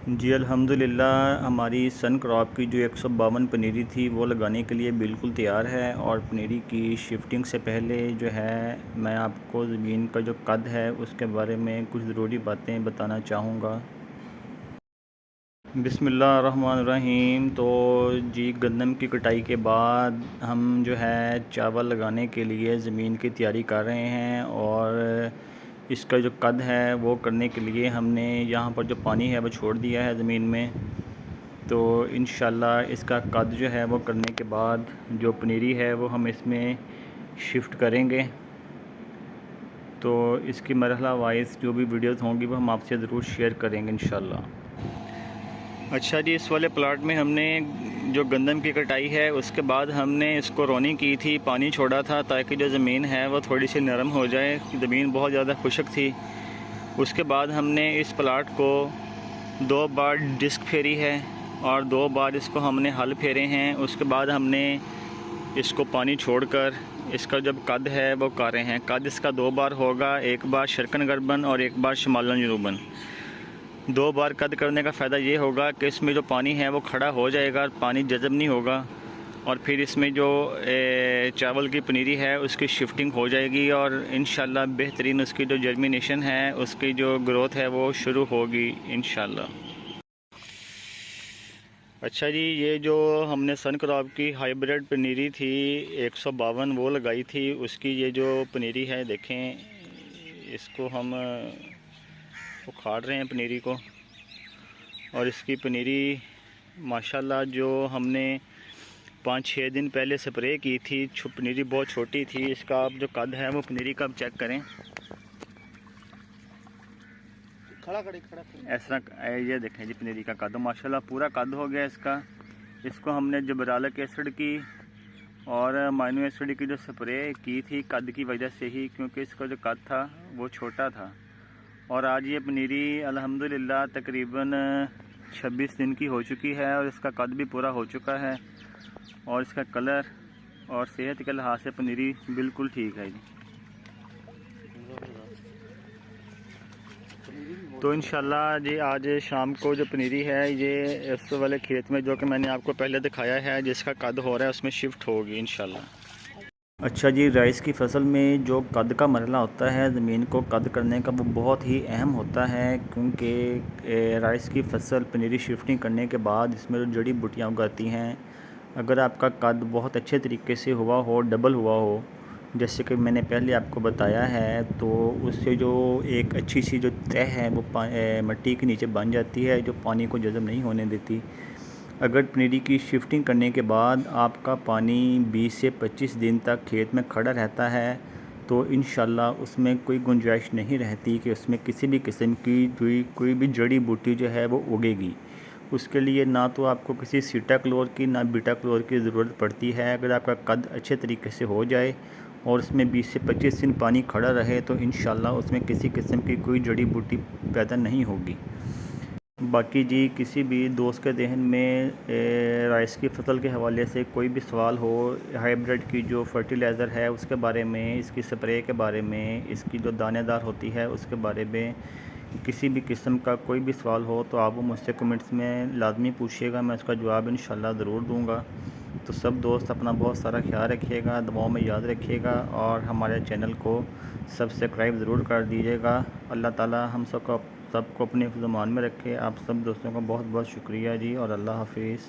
जी अल्हम्दुलिल्लाह हमारी सन क्रॉप की जो 152 पनीरी थी वो लगाने के लिए बिल्कुल तैयार है। और पनीरी की शिफ्टिंग से पहले जो है मैं आपको ज़मीन का जो कद है उसके बारे में कुछ ज़रूरी बातें बताना चाहूँगा। बिस्मिल्लाहिर्रहमानिर्रहीम। तो जी गंदम की कटाई के बाद हम जो है चावल लगाने के लिए ज़मीन की तैयारी कर रहे हैं। और इसका जो कद है वो करने के लिए हमने यहाँ पर जो पानी है वो छोड़ दिया है ज़मीन में। तो इंशाल्लाह इसका कद जो है वो करने के बाद जो पनीरी है वो हम इसमें शिफ्ट करेंगे। तो इसकी मरहला वाइज जो भी वीडियोस होंगी वो हम आपसे ज़रूर शेयर करेंगे इंशाल्लाह। अच्छा जी, इस वाले प्लाट में हमने जो गंदम की कटाई है उसके बाद हमने इसको रोनी की थी, पानी छोड़ा था ताकि जो ज़मीन है वो थोड़ी सी नरम हो जाए। ज़मीन बहुत ज़्यादा खुश्क थी। उसके बाद हमने इस प्लाट को 2 बार डिस्क फेरी है और 2 बार इसको हमने हल फेरे हैं। उसके बाद हमने इसको पानी छोड़कर इसका जब कद है वो कारे हैं। कद इसका 2 बार होगा, एक बार शर्कन गर्बन और एक बार शमालन जनूबन। 2 बार कद करने का फ़ायदा ये होगा कि इसमें जो पानी है वो खड़ा हो जाएगा, पानी जज़ब नहीं होगा। और फिर इसमें जो चावल की पनीरी है उसकी शिफ्टिंग हो जाएगी और इंशाल्लाह बेहतरीन उसकी जो जर्मिनेशन है, उसकी जो ग्रोथ है वो शुरू होगी इंशाल्लाह। अच्छा जी, ये जो हमने सन क्रॉप की हाइब्रिड पनीरी थी 152 वो लगाई थी, उसकी ये जो पनीरी है देखें, इसको हम उखाड़ रहे हैं पनीरी को। और इसकी पनीरी माशाल्लाह जो हमने 5-6 दिन पहले स्प्रे की थी, पनीरी बहुत छोटी थी। इसका आप जो कद है वो पनीरी का आप चेक करें। इस तरह ये देखें जी, पनीरी का कद माशाल्लाह पूरा कद हो गया इसका। इसको हमने जबरालिक एसिड की और अमाइनो एसिड की जो स्प्रे की थी कद की वजह से ही, क्योंकि इसका जो कद था वो छोटा था। और आज ये पनीरी अल्हम्दुलिल्लाह तकरीबन 26 दिन की हो चुकी है और इसका कद भी पूरा हो चुका है। और इसका कलर और सेहत के लिहाज से पनीरी बिल्कुल ठीक है जी। तो इंशाल्लाह जी आज शाम को जो पनीरी है ये इस वाले खेत में जो कि मैंने आपको पहले दिखाया है जिसका कद हो रहा है उसमें शिफ्ट होगी इंशाल्लाह। अच्छा जी, राइस की फ़सल में जो कद का मरहला होता है ज़मीन को कद करने का वो बहुत ही अहम होता है, क्योंकि राइस की फ़सल पनीरी शिफ्टिंग करने के बाद इसमें जो जड़ी बूटियाँ उगाती हैं, अगर आपका कद बहुत अच्छे तरीके से हुआ हो, डबल हुआ हो, जैसे कि मैंने पहले आपको बताया है, तो उससे जो एक अच्छी सी जो तह है वो मिट्टी के नीचे बन जाती है, जो पानी को जज़ब नहीं होने देती। अगर पनीरी की शिफ्टिंग करने के बाद आपका पानी 20 से 25 दिन तक खेत में खड़ा रहता है तो इंशाल्लाह उसमें कोई गुंजाइश नहीं रहती कि उसमें किसी भी किस्म की कोई भी जड़ी बूटी जो है वो उगेगी। उसके लिए ना तो आपको किसी सीटा क्लोर की ना बीटा क्लोर की ज़रूरत पड़ती है। अगर आपका कद अच्छे तरीके से हो जाए और उसमें 20 से 25 दिन पानी खड़ा रहे तो इंशाल्लाह उसमें किसी किस्म की कोई जड़ी बूटी पैदा नहीं होगी। बाकी जी किसी भी दोस्त के जहन में राइस की फ़सल के हवाले से कोई भी सवाल हो, हाइब्रिड की जो फर्टिलाइज़र है उसके बारे में, इसकी स्प्रे के बारे में, इसकी जो दानेदार होती है उसके बारे में, किसी भी किस्म का कोई भी सवाल हो तो आप वो मुझसे कमेंट्स में लाजमी पूछिएगा, मैं उसका जवाब इंशाल्लाह ज़रूर दूँगा। तो सब दोस्त अपना बहुत सारा ख्याल रखिएगा, दुआओं में याद रखिएगा और हमारे चैनल को सब्सक्राइब ज़रूर कर दीजिएगा। अल्लाह ताला हम सबको अपने ज़ुबान में रखे। आप सब दोस्तों का बहुत बहुत शुक्रिया जी और अल्लाह हाफिज़।